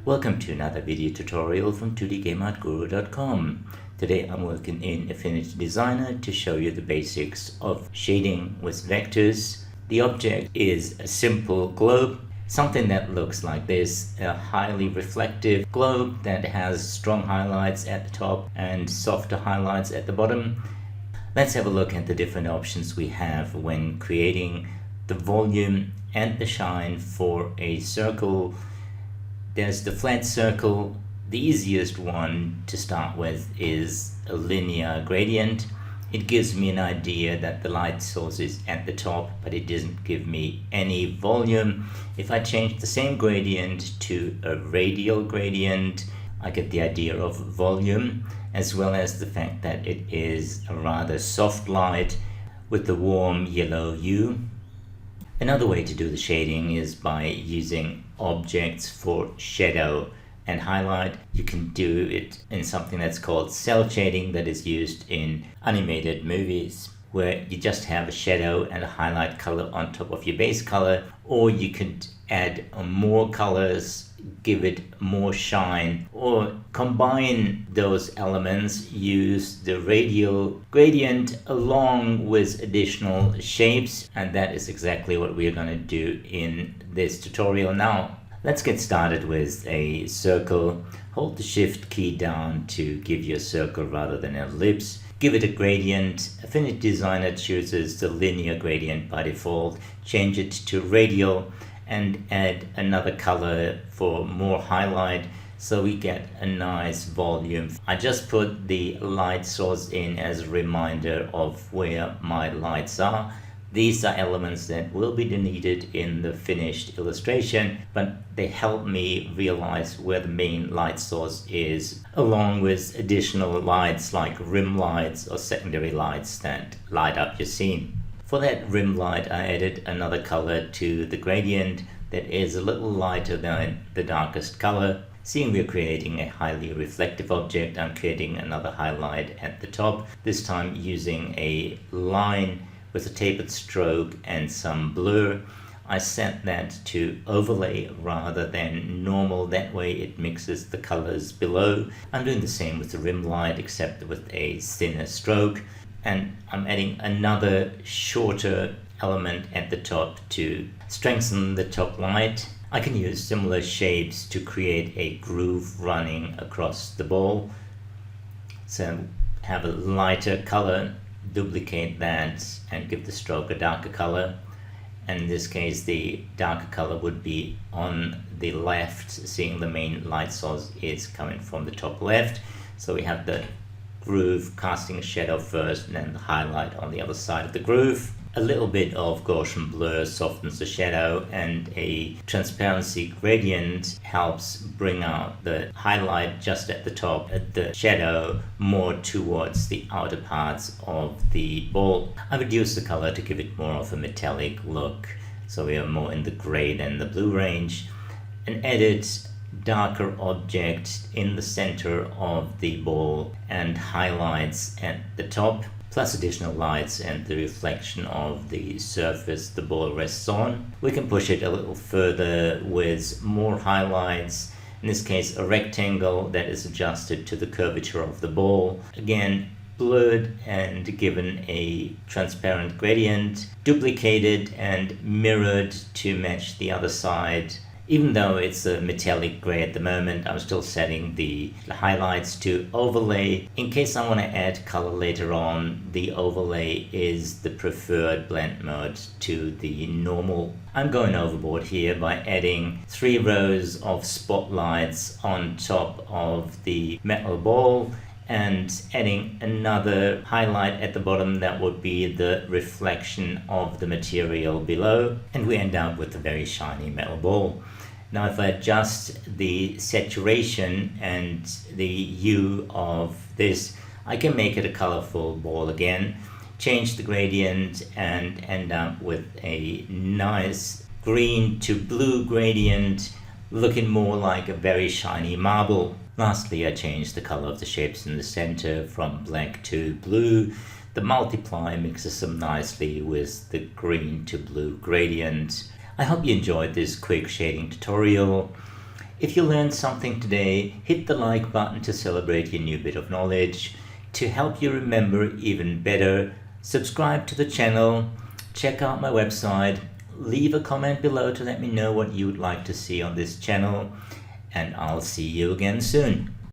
Welcome to another video tutorial from 2dgameartguru.com. Today I'm working in Affinity Designer to show you the basics of shading with vectors. The object is a simple globe, something that looks like this, a highly reflective globe that has strong highlights at the top and softer highlights at the bottom. Let's have a look at the different options we have when creating the volume and the shine for a circle. There's the flat circle. The easiest one to start with is a linear gradient. It gives me an idea that the light source is at the top, but it doesn't give me any volume. If I change the same gradient to a radial gradient, I get the idea of volume, as well as the fact that it is a rather soft light with the warm yellow hue. Another way to do the shading is by using objects for shadow and highlight. You can do it in something that's called cel shading, that is used in animated movies, where you just have a shadow and a highlight color on top of your base color, or you could add more colors, give it more shine, or combine those elements, use the radial gradient along with additional shapes, and that is exactly what we are going to do in this tutorial now. Let's get started with a circle. Hold the Shift key down to give you a circle rather than an ellipse. Give it a gradient. Affinity Designer chooses the linear gradient by default. Change it to radial and add another color for more highlight so we get a nice volume. I just put the light source in as a reminder of where my lights are. These are elements that will be needed in the finished illustration, but they help me realize where the main light source is, along with additional lights like rim lights or secondary lights that light up your scene. For that rim light, I added another color to the gradient that is a little lighter than the darkest color. Seeing we're creating a highly reflective object, I'm creating another highlight at the top, this time using a line with a tapered stroke and some blur. I set that to overlay rather than normal, that way it mixes the colors below. I'm doing the same with the rim light, except with a thinner stroke, and I'm adding another shorter element at the top to strengthen the top light. I can use similar shapes to create a groove running across the ball. So have a lighter color, duplicate that and give the stroke a darker color. And in this case the darker color would be on the left, seeing the main light source is coming from the top left. So we have the groove casting a shadow first and then the highlight on the other side of the groove. A little bit of Gaussian blur softens the shadow, and a transparency gradient helps bring out the highlight just at the top, the shadow more towards the outer parts of the ball. I reduced the color to give it more of a metallic look, so we are more in the gray than the blue range, and added darker object in the center of the ball and highlights at the top, plus additional lights and the reflection of the surface the ball rests on. We can push it a little further with more highlights, in this case a rectangle that is adjusted to the curvature of the ball, again blurred and given a transparent gradient, duplicated and mirrored to match the other side. Even though it's a metallic gray at the moment, I'm still setting the highlights to overlay. In case I want to add color later on, the overlay is the preferred blend mode to the normal. I'm going overboard here by adding 3 rows of spotlights on top of the metal ball and adding another highlight at the bottom that would be the reflection of the material below, and we end up with a very shiny metal ball. Now if I adjust the saturation and the hue of this, I can make it a colorful ball again, change the gradient and end up with a nice green to blue gradient looking more like a very shiny marble. Lastly, I changed the color of the shapes in the center from black to blue. The multiply mixes them nicely with the green to blue gradient. I hope you enjoyed this quick shading tutorial. If you learned something today, hit the like button to celebrate your new bit of knowledge. To help you remember even better, subscribe to the channel, check out my website, leave a comment below to let me know what you would like to see on this channel, and I'll see you again soon.